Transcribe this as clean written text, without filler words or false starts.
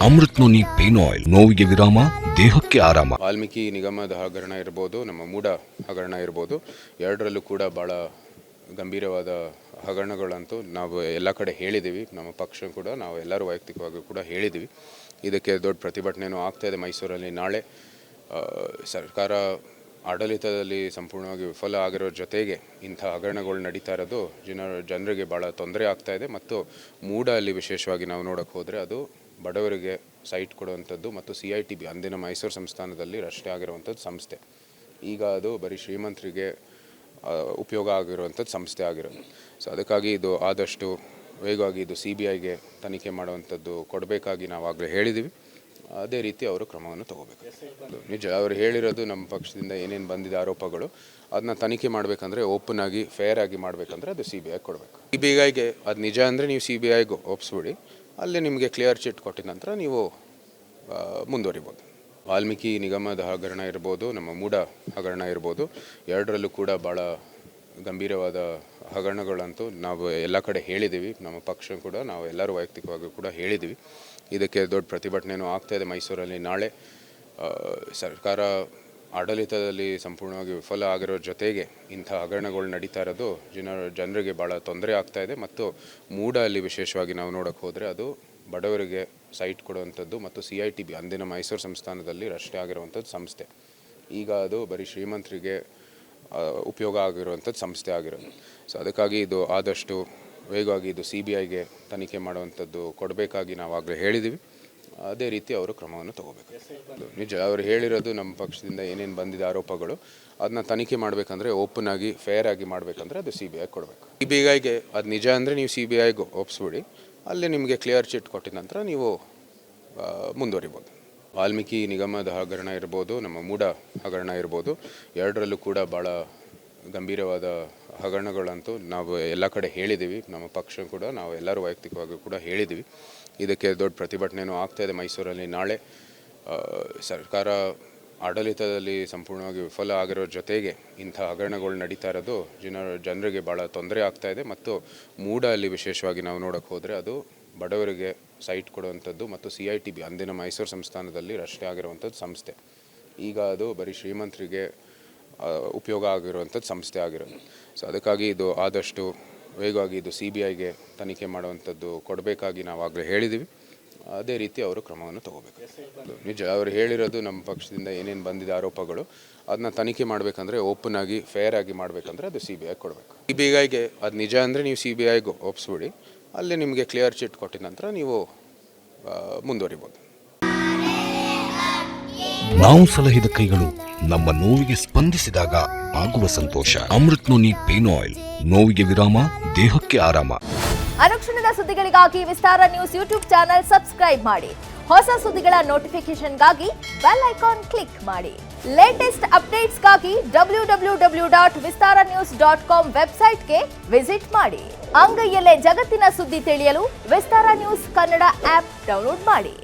Amrit noni pain oil, ನೋವಿಗೆ ವಿರಾಮ, ದೇಹಕ್ಕೆ ಆರಾಮ. ವಾಲ್ಮೀಕಿ ನಿಗಮದ ಹಗರಣ ಇರ್ಬೋದು, ನಮ್ಮ ಮೂಡ ಹಗರಣ ಇರ್ಬೋದು, ಎರಡರಲ್ಲೂ ಕೂಡ ಭಾಳ ಗಂಭೀರವಾದ ಹಗರಣಗಳಂತೂ ನಾವು ಎಲ್ಲ ಕಡೆ ಹೇಳಿದ್ದೀವಿ. ನಮ್ಮ ಪಕ್ಷ ಕೂಡ ನಾವು ಎಲ್ಲರೂ ವೈಯಕ್ತಿಕವಾಗಿ ಕೂಡ ಹೇಳಿದ್ದೀವಿ. ಇದಕ್ಕೆ ದೊಡ್ಡ ಪ್ರತಿಭಟನೆಯೂ ಆಗ್ತಾಯಿದೆ. ಮೈಸೂರಲ್ಲಿ ನಾಳೆ ಸರ್ಕಾರ ಆಡಳಿತದಲ್ಲಿ ಸಂಪೂರ್ಣವಾಗಿ ವಿಫಲ ಆಗಿರೋ ಜೊತೆಗೆ ಇಂಥ ಹಗರಣಗಳು ನಡೀತಾ ಇರೋದು ಜನರಿಗೆ ಭಾಳ ತೊಂದರೆ ಆಗ್ತಾಯಿದೆ. ಮತ್ತು ಮೂಡ ಅಲ್ಲಿ ವಿಶೇಷವಾಗಿ ನಾವು ನೋಡೋಕ್ಕೆ ಹೋದರೆ ಅದು ಬಡವರಿಗೆ ಸೈಟ್ ಕೊಡುವಂಥದ್ದು ಮತ್ತು CITB ಅಂದಿನ ಮೈಸೂರು ಸಂಸ್ಥಾನದಲ್ಲಿ ರಷ್ಟೇ ಆಗಿರುವಂಥದ್ದು ಸಂಸ್ಥೆ. ಈಗ ಅದು ಬರೀ ಶ್ರೀಮಂತರಿಗೆ ಉಪಯೋಗ ಆಗಿರುವಂಥದ್ದು ಸಂಸ್ಥೆ ಆಗಿರೋದು. ಸೊ ಅದಕ್ಕಾಗಿ ಇದು ಆದಷ್ಟು ವೇಗವಾಗಿ ಇದು CBIಗೆ ತನಿಖೆ ಮಾಡುವಂಥದ್ದು ಕೊಡಬೇಕಾಗಿ ನಾವು ಆಗಲೇ ಹೇಳಿದ್ದೀವಿ. ಅದೇ ರೀತಿ ಅವರು ಕ್ರಮವನ್ನು ತಗೋಬೇಕು. ನಿಜ ಅವರು ಹೇಳಿರೋದು ನಮ್ಮ ಪಕ್ಷದಿಂದ ಏನೇನು ಬಂದಿದೆ ಆರೋಪಗಳು ಅದನ್ನ ತನಿಖೆ ಮಾಡಬೇಕಂದ್ರೆ ಓಪನ್ ಆಗಿ ಫೇರ್ ಆಗಿ ಮಾಡಬೇಕಂದ್ರೆ ಅದು CBI ಕೊಡಬೇಕು. CBIಗೆ ಅದು ನಿಜ ಅಂದರೆ ನೀವು CBIಗೆ ಒಪ್ಪಿಸ್ಬಿಡಿ. ಅಲ್ಲಿ ನಿಮಗೆ ಕ್ಲಿಯರ್ ಚಿಟ್ ಕೊಟ್ಟಿದ ನಂತರ ನೀವು ಮುಂದುವರಿಬೋದು. ವಾಲ್ಮೀಕಿ ನಿಗಮದ ಹಗರಣ ಇರ್ಬೋದು, ನಮ್ಮ ಮೂಡ ಹಗರಣ ಇರ್ಬೋದು, ಎರಡರಲ್ಲೂ ಕೂಡ ಭಾಳ ಗಂಭೀರವಾದ ಹಗರಣಗಳಂತೂ ನಾವು ಎಲ್ಲ ಕಡೆ ಹೇಳಿದ್ದೀವಿ. ನಮ್ಮ ಪಕ್ಷ ಕೂಡ ನಾವು ಎಲ್ಲರೂ ವೈಯಕ್ತಿಕವಾಗಿ ಕೂಡ ಹೇಳಿದ್ದೀವಿ. ಇದಕ್ಕೆ ದೊಡ್ಡ ಪ್ರತಿಭಟನೆಯೂ ಆಗ್ತಾಯಿದೆ. ಮೈಸೂರಲ್ಲಿ ನಾಳೆ ಸರ್ಕಾರ ಆಡಳಿತದಲ್ಲಿ ಸಂಪೂರ್ಣವಾಗಿ ವಿಫಲ ಆಗಿರೋ ಜೊತೆಗೆ ಇಂಥ ಹಗರಣಗಳು ನಡೀತಾ ಇರೋದು ಜನರಿಗೆ ಭಾಳ ತೊಂದರೆ ಆಗ್ತಾಯಿದೆ. ಮತ್ತು ಮೂಡ ಅಲ್ಲಿ ವಿಶೇಷವಾಗಿ ನಾವು ನೋಡೋಕ್ಕೆ ಹೋದರೆ ಅದು ಬಡವರಿಗೆ ಸೈಟ್ ಕೊಡುವಂಥದ್ದು ಮತ್ತು CITB ಅಂದಿನ ಮೈಸೂರು ಸಂಸ್ಥಾನದಲ್ಲಿ ರಷ್ಟೇ ಆಗಿರುವಂಥದ್ದು ಸಂಸ್ಥೆ. ಈಗ ಅದು ಬರೀ ಶ್ರೀಮಂತರಿಗೆ ಉಪಯೋಗ ಆಗಿರುವಂಥದ್ದು ಸಂಸ್ಥೆ ಆಗಿರೋದು. ಸೊ ಅದಕ್ಕಾಗಿ ಇದು ಆದಷ್ಟು ವೇಗವಾಗಿ ಇದು CBIಗೆ ತನಿಖೆ ಮಾಡುವಂಥದ್ದು ಕೊಡಬೇಕಾಗಿ ನಾವು ಆಗಲೇ ಹೇಳಿದ್ದೀವಿ. ಅದೇ ರೀತಿ ಅವರು ಕ್ರಮವನ್ನು ತಗೋಬೇಕು. ನಿಜ ಅವರು ಹೇಳಿರೋದು ನಮ್ಮ ಪಕ್ಷದಿಂದ ಏನೇನು ಬಂದಿದೆ ಆರೋಪಗಳು ಅದನ್ನ ತನಿಖೆ ಮಾಡಬೇಕಂದ್ರೆ ಓಪನ್ ಆಗಿ ಫೇರ್ ಆಗಿ ಮಾಡಬೇಕಂದ್ರೆ ಅದು CBI ಕೊಡಬೇಕು. CBIಗೆ ಅದು ನಿಜ ಅಂದರೆ ನೀವು CBIಗೆ ಒಪ್ಪಿಸ್ಬಿಡಿ. ಅಲ್ಲಿ ನಿಮಗೆ ಕ್ಲಿಯರ್ ಚಿಟ್ ಕೊಟ್ಟಿದ ನಂತರ ನೀವು ಮುಂದುವರಿಬೋದು. ವಾಲ್ಮೀಕಿ ನಿಗಮದ ಹಗರಣ ಇರ್ಬೋದು, ನಮ್ಮ ಮೂಡ ಹಗರಣ ಇರ್ಬೋದು, ಎರಡರಲ್ಲೂ ಕೂಡ ಭಾಳ ಗಂಭೀರವಾದ ಹಗರಣಗಳಂತೂ ನಾವು ಎಲ್ಲ ಕಡೆ ಹೇಳಿದ್ದೀವಿ. ನಮ್ಮ ಪಕ್ಷ ಕೂಡ ನಾವು ಎಲ್ಲರೂ ವೈಯಕ್ತಿಕವಾಗಿ ಕೂಡ ಹೇಳಿದ್ದೀವಿ. ಇದಕ್ಕೆ ದೊಡ್ಡ ಪ್ರತಿಭಟನೆಯೂ ಆಗ್ತಾಯಿದೆ. ಮೈಸೂರಲ್ಲಿ ನಾಳೆ ಸರ್ಕಾರ ಆಡಳಿತದಲ್ಲಿ ಸಂಪೂರ್ಣವಾಗಿ ವಿಫಲ ಆಗಿರೋ ಜೊತೆಗೆ ಇಂಥ ಹಗರಣಗಳು ನಡೀತಾ ಇರೋದು ಜನರಿಗೆ ಭಾಳ ತೊಂದರೆ ಆಗ್ತಾಯಿದೆ. ಮತ್ತು ಮೂಡ ಅಲ್ಲಿ ವಿಶೇಷವಾಗಿ ನಾವು ನೋಡೋಕ್ಕೆ ಹೋದರೆ ಅದು ಬಡವರಿಗೆ ಸೈಟ್ ಕೊಡುವಂಥದ್ದು ಮತ್ತು CITB ಅಂದಿನ ಮೈಸೂರು ಸಂಸ್ಥಾನದಲ್ಲಿ ರಷ್ಟೇ ಆಗಿರುವಂಥದ್ದು ಸಂಸ್ಥೆ. ಈಗ ಅದು ಬರೀ ಶ್ರೀಮಂತರಿಗೆ ಉಪಯೋಗ ಆಗಿರುವಂಥದ್ದು ಸಂಸ್ಥೆ ಆಗಿರೋದು. ಸೊ ಅದಕ್ಕಾಗಿ ಇದು ಆದಷ್ಟು ವೇಗವಾಗಿ ಇದು CBIಗೆ ತನಿಖೆ ಮಾಡುವಂಥದ್ದು ಕೊಡಬೇಕಾಗಿ ನಾವು ಆಗಲೇ ಹೇಳಿದ್ದೀವಿ. ಅದೇ ರೀತಿ ಅವರು ಕ್ರಮವನ್ನು ತಗೋಬೇಕು. ನಿಜ ಅವರು ಹೇಳಿರೋದು ನಮ್ಮ ಪಕ್ಷದಿಂದ ಏನೇನು ಬಂದಿದೆ ಆರೋಪಗಳು ಅದನ್ನ ತನಿಖೆ ಮಾಡಬೇಕಂದ್ರೆ ಓಪನ್ ಆಗಿ ಫೇರ್ ಆಗಿ ಮಾಡಬೇಕಂದ್ರೆ ಅದು CBI ಕೊಡಬೇಕು. CBIಗೆ ಅದು ನಿಜ ಅಂದರೆ ನೀವು CBIಗೆ ಒಪ್ಪಿಸ್ಬಿಡಿ. ಅಲ್ಲಿ ನಿಮಗೆ ಕ್ಲಿಯರ್ ಚಿಟ್ ಕೊಟ್ಟಿದ ನಂತರ ನೀವು ಮುಂದುವರಿಬೋದು. ನಾವು ಸಲಹಿದ ಕೈಗಳು ನಮ್ಮ ನೋವಿಗೆ ಸ್ಪಂದಿಸಿದಾಗ ಆಗುವ ಸಂತೋಷ. ಅಮೃತ್ ನೋನಿ ಪೇನ್ ಆಯಿಲ್, ನೋವಿಗೆ ವಿರಾಮ, ದೇಹಕ್ಕೆ ಆರಾಮ. ಅನುಕ್ಷಣದ ಸುದ್ದಿಗಳಿಗಾಗಿ ವಿಸ್ತಾರ ನ್ಯೂಸ್ ಯೂಟ್ಯೂಬ್ ಚಾನೆಲ್ ಸಬ್ಸ್ಕ್ರೈಬ್ ಮಾಡಿ. ಹೊಸ ಸುದ್ದಿಗಳ ನೋಟಿಫಿಕೇಶನ್ಗಾಗಿ ಬೆಲ್ ಐಕಾನ್ ಕ್ಲಿಕ್ ಮಾಡಿ. ಲೇಟೆಸ್ಟ್ ಅಪ್ಡೇಟ್ಸ್ಗಾಗಿ www.vistaranews.com ವೆಬ್ಸೈಟ್ಗೆ ವಿಸಿಟ್ ಮಾಡಿ. ಅಂಗೈಯಲ್ಲೇ ಜಗತ್ತಿನ ಸುದ್ದಿ ತಿಳಿಯಲು ವಿಸ್ತಾರ ನ್ಯೂಸ್ ಕನ್ನಡ ಆಪ್ ಡೌನ್ಲೋಡ್ ಮಾಡಿ.